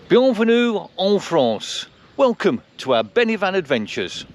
Bienvenue en France. Welcome to our benivanadventures.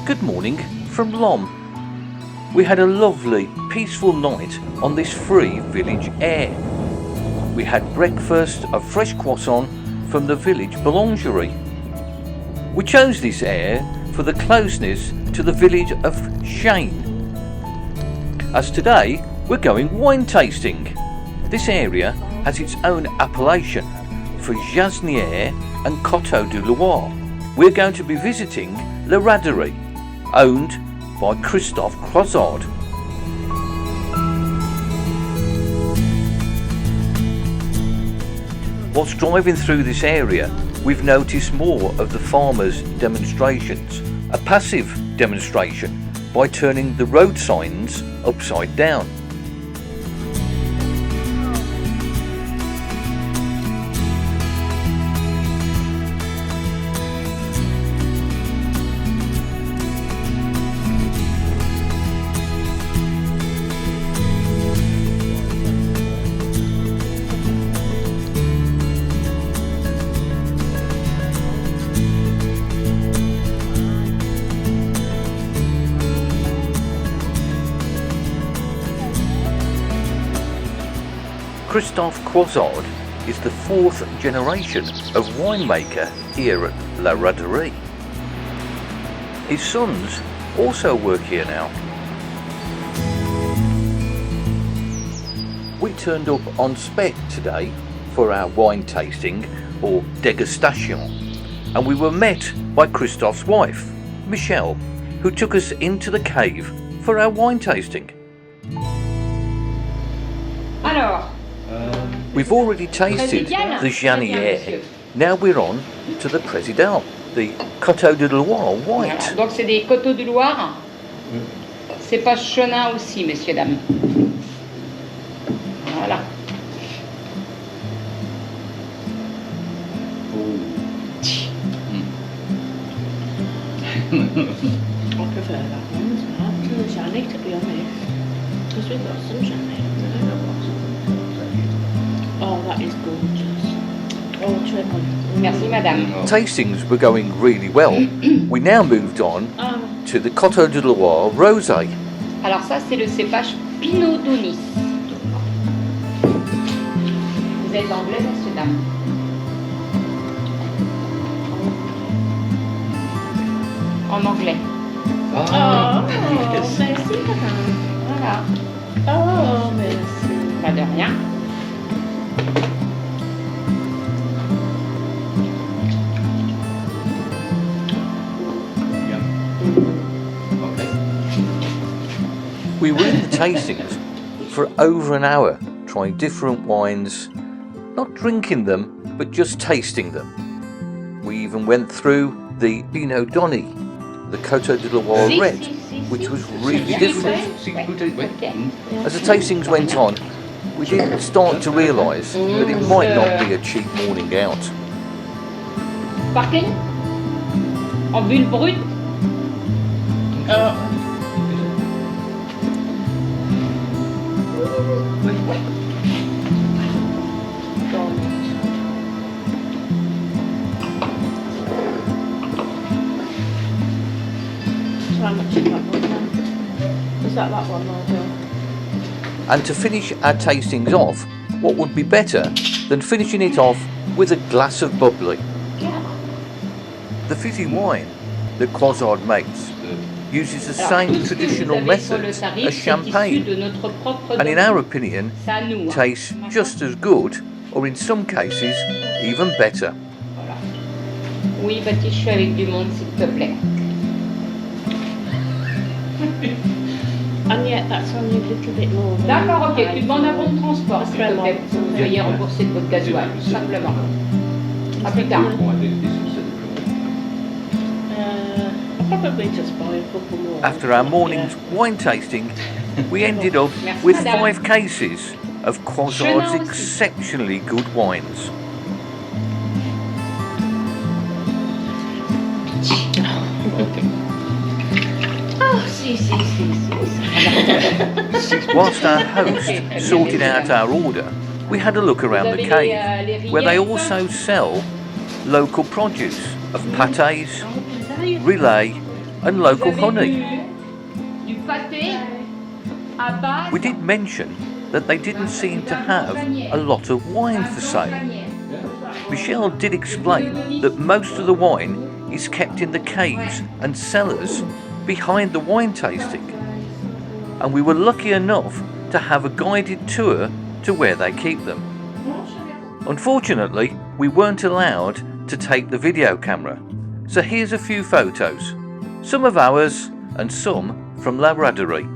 Good morning from Lom. We had a lovely, peaceful night on this free village air. We had breakfast of fresh croissant from the village boulangerie. We chose this air for the closeness to the village of Chêne. As today, we're going wine tasting. This area has its own appellation for Jasnieres and Charité-sur-Loire. We're going to be visiting La Raderie, owned by Christophe Croizard. Whilst driving through this area, we've noticed more of the farmers' demonstrations, a passive demonstration by turning the road signs upside down. Christophe Croizard is the fourth generation of winemaker here at La Raderie. His sons also work here now. We turned up on spec today for our wine tasting or degustation, and we were met by Christophe's wife, Michelle, who took us into the cave for our wine tasting. Alors, we've already tasted the Jasnieres. Now we're on to the Président, the Charité-sur-Loire white. voilà. Donc c'est des coteaux du Loir. C'est pas chenin aussi, messieurs, dames. Voilà. I prefer that one to the Charité, to be honest. Because we've got some Charité. Oh, that is gorgeous. Oh, triple. Merci, madame. Tastings were going really well. We now moved on to the Charité-sur-Loire rosé. Alors ça, c'est le cépage Pinot d'Aunis. Vous êtes anglais, messieurs, dames? En anglais. Oh, merci, madame. Voilà. Oh, merci. Pas de rien. We were in the tastings for over an hour, trying different wines, not drinking them, but just tasting them. We even went through the Pinot d'Aunis, the Charité-sur-Loire red, which was really different. As the tastings went on, we did start to realise that it might not be a cheap morning out. Sparkling? En bulle brute? How much is that one then? Is that one, Marjorie? And to finish our tastings off, what would be better than finishing it off with a glass of bubbly? The fizzy wine that Croizard makes uses the same traditional methods as champagne, and in our opinion, tastes just as good, or in some cases, even better. Voilà. Oui, Baptiste, je suis avec du monde, s'il te plaît. And yet that's only a little bit more. D'accord, ok. Tu demandes un bon de transport, s'il te plaît, pour que vous soyez remboursé de votre gasoil, tout simplement. À plus tard. I'll probably just buy a couple more. After our morning's wine tasting, we ended up with 5 cases of Croizard's exceptionally good wines. Whilst our host sorted out our order, we had a look around the cave, where they also sell local produce of pâtés, relais and local honey. We did mention that they didn't seem to have a lot of wine for sale. Michelle did explain that most of the wine is kept in the caves and cellars behind the wine tasting, and we were lucky enough to have a guided tour to where they keep them. Unfortunately, we weren't allowed to take the video camera, so here's a few photos, some of ours and some from La Raderie.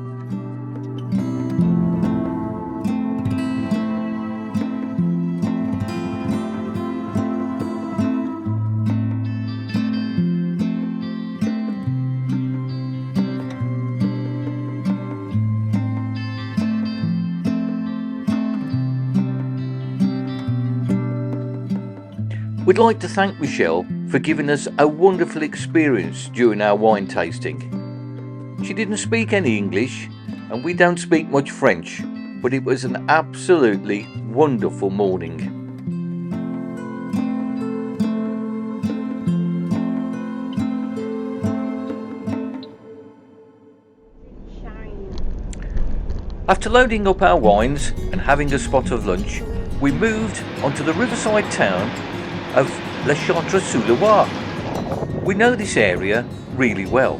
We'd like to thank Michelle for giving us a wonderful experience during our wine tasting. She didn't speak any English and we don't speak much French, but it was an absolutely wonderful morning. After loading up our wines and having a spot of lunch, we moved onto the riverside town of Charité-sur-Loire. We know this area really well,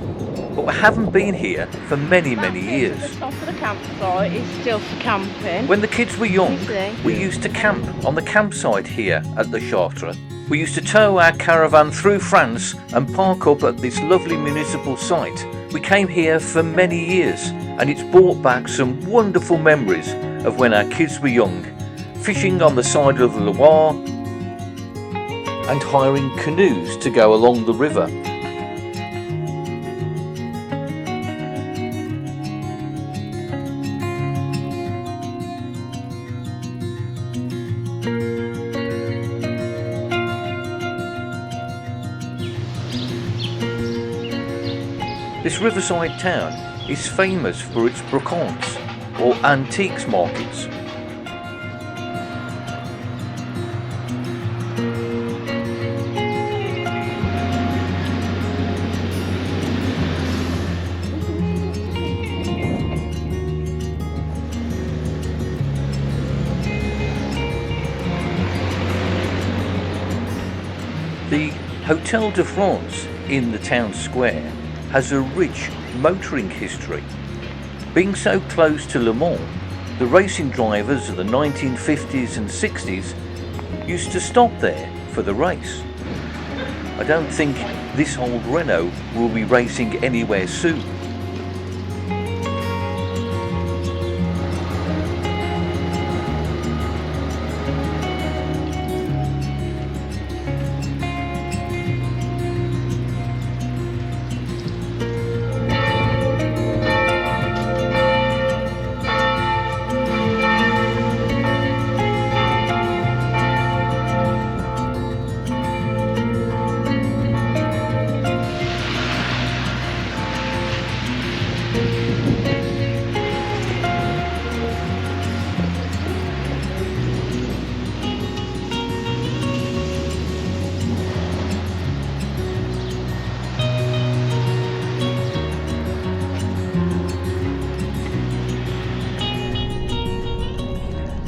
but we haven't been here for many years. The top of the campsite is still for camping. When the kids were young, we used to camp on the campsite here at the Chartres. We used to tow our caravan through France and park up at this lovely municipal site. We came here for many years, and it's brought back some wonderful memories of when our kids were young, fishing on the side of the Loire and hiring canoes to go along the river. This riverside town is famous for its brocants, or antiques markets. The Hotel de France in the town square has a rich motoring history. Being so close to Le Mans, the racing drivers of the 1950s and 60s used to stop there for the race. I don't think this old Renault will be racing anywhere soon.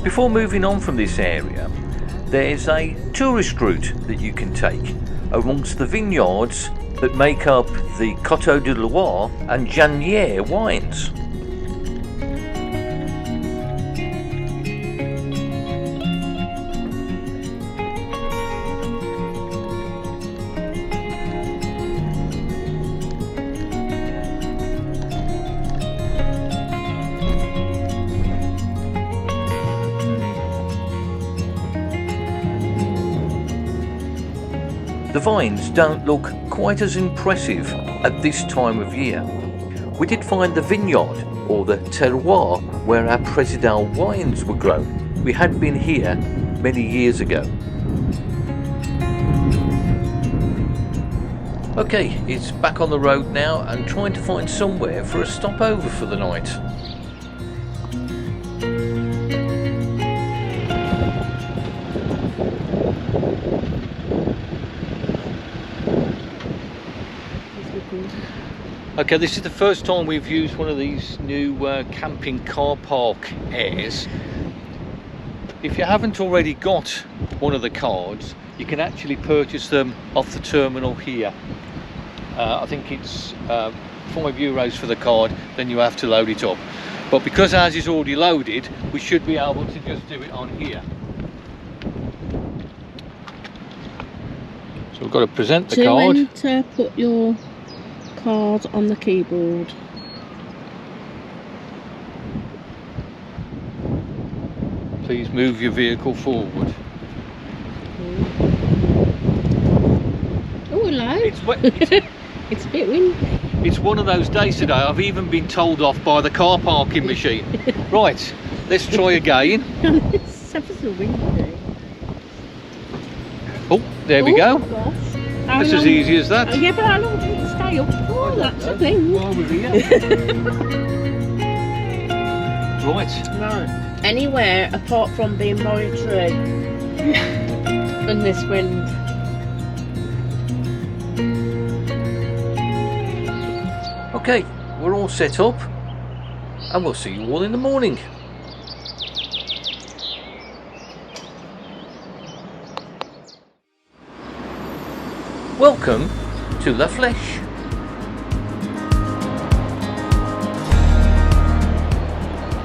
Before moving on from this area, there's a tourist route that you can take amongst the vineyards that make up the Côte de Loire and Jasnieres wines. The vines don't look quite as impressive at this time of year. We did find the vineyard, or the terroir, where our Président wines were grown. We had been here many years ago. Okay, it's back on the road now and trying to find somewhere for a stopover for the night. Okay, this is the first time we've used one of these new camping car park airs. If you haven't already got one of the cards, you can actually purchase them off the terminal here. I think it's €5 for the card, then you have to load it up. But because ours is already loaded, we should be able to just do it on here. So we've got to present the card. Enter, put your card on the keyboard. Please move your vehicle forward. Oh, hello. It's a bit windy. It's one of those days today. I've even been told off by the car parking machine. Right, let's try again. It's ever so windy. Oh, there we go. Gosh. That's as easy as that. Yeah, but how long did it stay up for? That's the thing. While we're here. Right. Anywhere apart from being by a tree and this wind. Okay, we're all set up and we'll see you all in the morning. Welcome to La Flèche.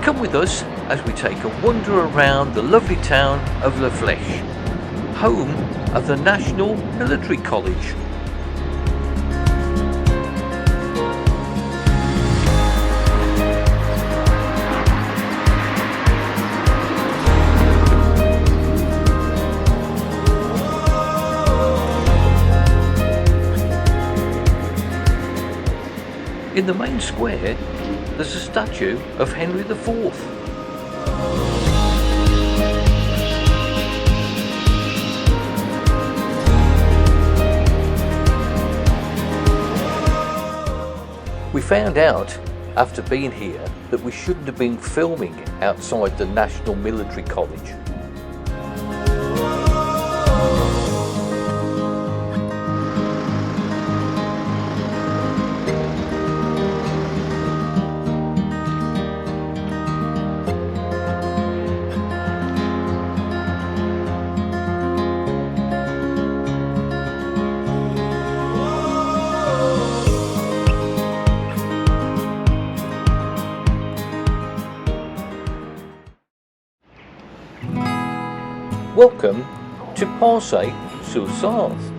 Come with us as we take a wander around the lovely town of La Flèche, home of the National Military College. In the main square, there's a statue of Henry IV. We found out after being here that we shouldn't have been filming outside the National Military College. Welcome to Parcé-sur-Sarthe.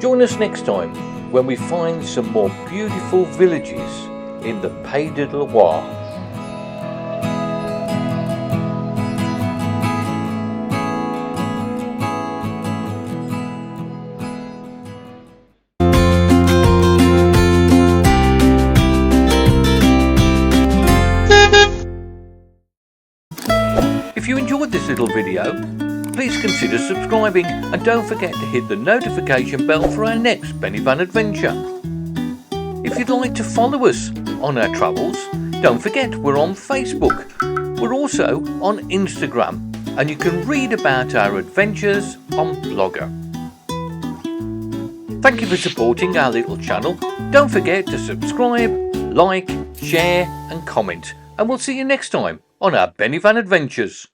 Join us next time when we find some more beautiful villages in the Valley du Loir. If you enjoyed this little video, please consider subscribing and don't forget to hit the notification bell for our next Benivan adventure. If you'd like to follow us on our travels, don't forget we're on Facebook. We're also on Instagram. and you can read about our adventures on Blogger. Thank you for supporting our little channel. Don't forget to subscribe, like, share and comment, and we'll see you next time on our Benivan Adventures.